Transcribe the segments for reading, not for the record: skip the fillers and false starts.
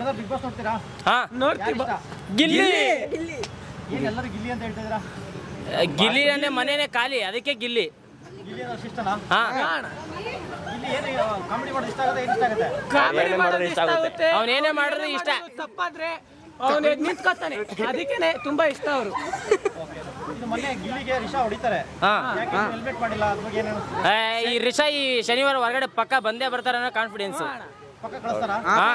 Brother big boss ನೋಡ್ತೀರಾ? ಹಾ ನೋಡ್ತೀವಿ. ಗಿಲ್ಲಿ ಏನ್ ಎಲ್ಲರೂ ಗಿಲ್ಲಿ ಅಂತ ಹೇಳ್ತಾ ಇದ್ದೀರಾ? ಗಿಲ್ಲಿ ಅಂದ್ರೆ ಮನೇನೆ ಖಾಲಿ, ಅದಕ್ಕೆ ಗಿಲ್ಲಿ. ಗಿಲ್ಲಿ ಅನ್ನೋ ಇಷ್ಟನಾ? ಹಾ ಗಿಲ್ಲಿ ಏನು ಕಾಮಿಡಿ ಮಾಡೋದು ಇಷ್ಟ ಆಗುತ್ತೆ, ಏನು ಇಷ್ಟ ಆಗುತ್ತೆ? ಕಾಮಿಡಿ ಮಾಡೋದು ಇಷ್ಟ ಆಗುತ್ತೆ. ಅವನೇನೇ ಮಾಡಿದ್ರು ಇಷ್ಟ. ತಪ್ಪಾದ್ರೆ ಅವನು ನಿಂತ್ಕೊತಾನೆ, ಅದಕ್ಕೇನೆ ತುಂಬಾ ಇಷ್ಟ ಅವರು. ಇದು ಮೊನ್ನೆ ಗಿಲ್ಲಿಗೆ ರಿಷಾ ಹೊಡಿತಾರೆ, ಹಾ ಯಾಕೆ ಹೆಲ್ಮೆಟ್ ಮಾಡಿಲ್ಲ, ಅದ್ರ ಬಗ್ಗೆ ಏನು ಅನಿಸ್ತದೆ? ಈ ರಿಷಾ ಈ ಶನಿವಾರ ಹೊರಗಡೆ ಪಕ್ಕ ಬಂದೇ ಬರ್ತಾರೆ ಅನ್ನೋ ಕಾನ್ಫಿಡೆನ್ಸ್. ಪಕ್ಕ ಕಳಿಸ್ತಾರಾ? ಹಾ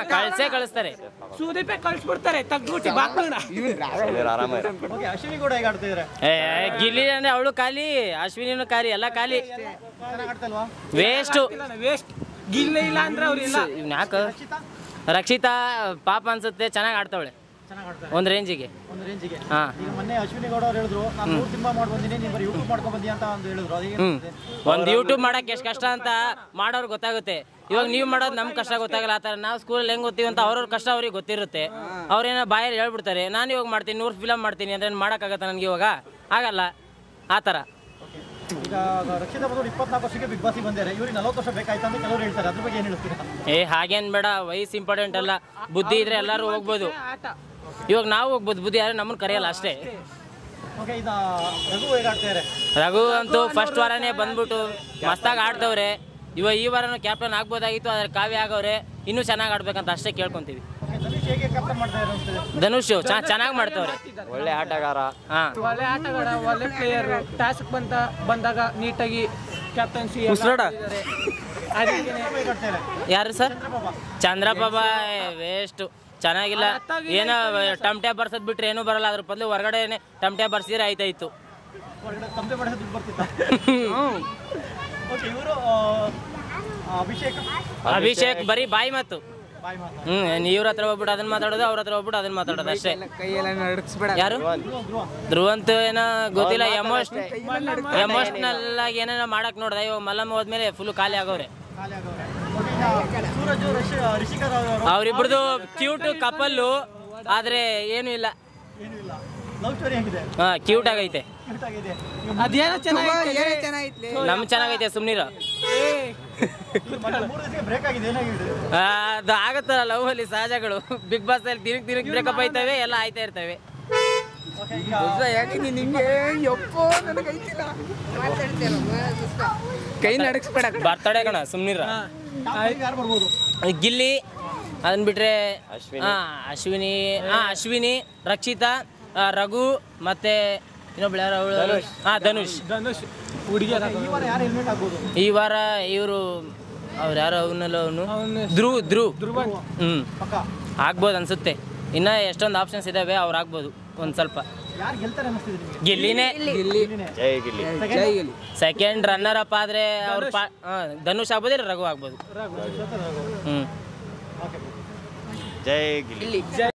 ಕಳಿಸ್ತಾರೆ. ಸೂದಿಪೆ ಕಳಿಸ್ಬಿಡ್ತಾರೆ ತಗ್ಬಿಟ್ಟು ಬಾಕ್ಲಣ್ಣ. ಓಕೆ, ಅಶ್ವಿನಿ ಕೂಡ ಹೇಗೆ ಆಡ್ತಾ ಇದ್ದಾರೆ? ಗಿಲ್ಲಿ ಅಂದ್ರೆ ಅವಳು ಖಾಲಿ, ಅಶ್ವಿನಿನೂ ಖಾಲಿ, ಎಲ್ಲ ಖಾಲಿ. ಚೆನ್ನಾಗಿ ಆಡ್ತಲ್ವಾ? ವೇಸ್ಟ್ ಗಿಲ್ಲ ಇಲ್ಲ ಅಂದ್ರೆ ಅವ್ರಿಲ್ಲ. ಯಾಕ ರಕ್ಷಿತಾ ರಕ್ಷಿತಾ ಪಾಪ ಅನ್ಸುತ್ತೆ, ಚೆನ್ನಾಗಿ ಆಡ್ತಾವಳೆ ಚೆನ್ನಾಗಿ ಆಡ್ತಾರೆ ಒಂದ್ ರೇಂಜಿಗೆ. ಒಂದು ರೇಂಜಿಗೆ. ಹಾ ಈಗ ಮೊನ್ನೆ ಅಶ್ವಿನಿ ಗೌಡ ಅವ್ರು ಹೇಳಿದ್ರು, ನಾನು 3 ಸಿನಿಮಾ ಮಾಡಿ ಬಂದಿನಿ, ನೀವು ಬರೀ ಯೂಟ್ಯೂಬ್ ಮಾಡ್ಕೊಂಡ್ ಬಂದಿ ಅಂತ ಒಂದು ಹೇಳಿದ್ರು. ಅದೇನು ಒಂದ್ ಯೂಟ್ಯೂಬ್ ಮಾಡಕ್ ಎಷ್ಟು ಕಷ್ಟ ಅಂತ ಮಾಡೋರು ಗೊತ್ತಾಗುತ್ತೆ. ಇವಾಗ ನೀವು ಮಾಡೋದು ನಮ್ ಕಷ್ಟ ಗೊತ್ತಾಗಲ್ಲ. ಆ ಥರ ನಾವು ಸ್ಕೂಲಲ್ಲಿ ಹೆಂಗ್ ಗೊತ್ತೀವಿ ಅಂತ ಅವ್ರವ್ರ ಕಷ್ಟ ಅವ್ರಿಗೆ ಗೊತ್ತಿರುತ್ತೆ. ಅವ್ರೇನೋ ಬಾಯಲ್ಲಿ ಹೇಳ್ಬಿಡ್ತಾರೆ, ನಾನು ಇವಾಗ ಮಾಡ್ತೀನಿ 100 ಫಿಲಮ್ ಮಾಡ್ತೀನಿ ಅಂದ್ರೆ ಮಾಡೋಕ್ಕಾಗತ್ತ ನನಗೆ? ಇವಾಗ ಆಗಲ್ಲ ಆ ಥರ. ಈಗ ರಕ್ಷಿತಾ ಬಂದು 24 ವರ್ಷಕ್ಕೆ ಬಿಗ್ ಬಾಸಿಗೆ ಬಂದಿದ್ದಾರೆ, ಇವ್ರಿಗೆ 40 ವರ್ಷ ಬೇಕಾಯ್ತು ಅಂತ ಕೆಲವರು ಹೇಳ್ತಾರೆ. ಅದ್ರ ಬಗ್ಗೆ ಏನು ಹೇಳ್ತೀರಾ? ಹಾಗೇನ್ ಬೇಡ, ವಯಸ್ಸು ಇಂಪಾರ್ಟೆಂಟ್ ಅಲ್ಲ, ಬುದ್ಧಿ ಇದ್ರೆ ಎಲ್ಲರೂ ಹೋಗ್ಬೋದು. ಆಟ ಇವಾಗ ನಾವು ಹೋಗ್ಬೋದು, ಬುದ್ಧಿ ಯಾರು ನಮ್ಮನ್ನ ಕರೆಯಲ್ಲ ಅಷ್ಟೇ. ಓಕೆ, ಇದು ರಘು ಹೇಗೆ ಆಡ್ತಾ ರಘು ಅಂತೂ ಫಸ್ಟ್ ವಾರನೇ ಬಂದ್ಬಿಟ್ಟು ಮಸ್ತಾಗಿ ಆಡ್ತವ್ರೆ. ಇವಾಗ ಈ ವಾರನೂ ಕ್ಯಾಪ್ಟನ್ ಆಗ್ಬೋದಾಗಿತ್ತು, ಆದ್ರೆ ಕಾವ್ಯ ಆಗವ್ರೆ. ಇನ್ನೂ ಚೆನ್ನಾಗಿ ಆಡ್ಬೇಕಂತ ಅಷ್ಟೇ ಕೇಳ್ಕೊಂತೀವಿ. ಧನುಷ್ ಹೇಗೆ ಕ್ಯಾಪ್ಟನ್ ಮಾಡ್ತಾ ಇದ್ದಾರೆ ಅನ್ಸ್ತದೆ? ಧನುಷ್ ಚೆನ್ನಾಗಿ ಮಾಡ್ತವ್ರೆ, ಒಳ್ಳೆ ಆಟಗಾರ. ಹಾ ಒಳ್ಳೆ ಆಟಗಾರ, ಒಳ್ಳೆ ಪ್ಲೇಯರ್. ಟಾಸ್ಕ್ ಬಂದಾಗ ನೀಟಾಗಿ ಕ್ಯಾಪ್ಟನ್ಸಿ ಯಾರು ಸರ್? ಚಂದ್ರಪ್ರಭಾ ವೇಸ್ಟ್, ಚೆನ್ನಾಗಿಲ್ಲ. ಏನೋ ಟಮಟೆ ಬರ್ಸದ್ ಬಿಟ್ರೆ ಏನೂ ಬರಲ್ಲ. ಅದ್ರ ಬದಲು ಹೊರಗಡೆ ಟಮಟೆ ಬರ್ಸಿದ್ರೆ ಆಯ್ತಾಯ್ತು. ಹೊರಗಡೆ ತಂದೆ ಮಾಡಿದ್ರೆ ದುಡ್ಡು ಬರ್ತಿತ್ತ? ಓಕೆ, ಇವರು ಅಭಿಷೇಕ್ ಬರೀ ಬಾಯಿ ಮಾತು. ಬಾಯ್ ಮಾತು. ಇವ್ರ ಹತ್ರ ಹೋಗ್ಬಿಟ್ಟು ಅದನ್ನ ಮಾತಾಡೋದು, ಅವ್ರ ಹತ್ರ ಹೋಗ್ಬಿಟ್ಟು ಅದನ್ನ ಮಾತಾಡೋದು ಅಷ್ಟೇ. ಯಾರು? ಧ್ರುವಂತ ಏನೋ ಗೊತ್ತಿಲ್ಲ, ಎಮೋಷನಲ್ ಆಗಿ ಏನೇನೋ ಮಾಡಕ್ ನೋಡ್ದ. ಇವಾಗ ಮಲ್ಲಮ್ಮ ಹೋದ್ಮೇಲೆ ಫುಲ್ ಖಾಲಿ ಆಗೋರೆ. ಖಾಲಿ ಆಗೋರೆ. ಓಕೆ, ಈಗ ಸೂರಜ್ ರಿಷಿಕಾ ಅವರು ಅವ್ರಿಬ್ರದ್ದು ಕ್ಯೂಟ್ ಕಪಲ್ಲು, ಆದ್ರೆ ಏನು ಇಲ್ಲ. ಏನೂ ಇಲ್ಲ. ಲವ್ ಸ್ಟೋರಿ ಹೇಗಿದೆ? ಹಾ ಕ್ಯೂಟ್ ಆಗೈತೆ. ಕ್ಯೂಟ್ ಆಗಿದೆ. ಅದೇನೋ ಚೆನ್ನಾಗೈತೆ. ನಮ್ ಚೆನ್ನಾಗೈತೆ, ಸುಮ್ನಿರ. 3 ದಿವಸಕ್ಕೆ ಬ್ರೇಕ್ ಆಗಿದೆ, ಏನಾಗಿದೆ? ಅದು ಆಗತ್ತಲ್ಲ ಲವ್ ಅಲ್ಲಿ ಸಹಜಗಳು. ಬಿಗ್ ಬಾಸ್ ಅಲ್ಲಿ ತಿರುಗಿ ಬ್ರೇಕಪ್ ಆಯ್ತವೆ, ಎಲ್ಲ ಆಯ್ತಾ ಇರ್ತವೆ. ಓಕೆ, ಈಗ ಕೈ ನಡಕ್ಸ್ಬೇಡ. ಬರ್ತಡೆ ಕಣ, ಸುಮ್ನಿರ. ಯಾರು ಬರ್ಬೋದು? ಗಿಲ್ಲಿ, ಅದನ್ನ ಬಿಟ್ರೆ ಅಶ್ವಿನಿ, ಅಶ್ವಿನಿ, ರಕ್ಷಿತಾ, ರಘು, ಮತ್ತೆ ಇನ್ನೊಬ್ಳು ಯಾರು ಅವಳು? ಧನುಷ್. ಹುಡುಗಿಯರ ಈ ವಾರ ಯಾರು ಹೆಲ್ಮೆಟ್ ಆಗ್ಬೋದು? ಈ ವಾರ ಇವರು ಅವ್ರು ಯಾರು? ಅವನು ಧ್ರುವ. ಪಕ್ಕ ಆಗ್ಬೋದು ಅನ್ಸುತ್ತೆ. ಇನ್ನ ಎಷ್ಟೊಂದು ಆಪ್ಷನ್ಸ್ ಇದಾವೆ, ಅವ್ರು ಆಗ್ಬೋದು ಒಂದ್ ಸ್ವಲ್ಪ. ಯಾರು ಗೆಲ್ತಾರೆ ಅನಿಸ್ತಿದೆ ನಿಮಗೆ? ಗಿಲ್ಲಿನೇ. ಗಿಲ್ಲಿನೇ. ಸೆಕೆಂಡ್ ರನ್ನರ್ ಅಪ್ ಆದ್ರೆ ಅವ್ರು ಧನುಷ್ ಆಗ್ಬೋದು, ಇಲ್ಲ ರಘು ಆಗ್ಬೋದು. ರಘು. ಹ್ಮ್ ಓಕೆ. ಜೈ ಗಿಲ್ಲಿ.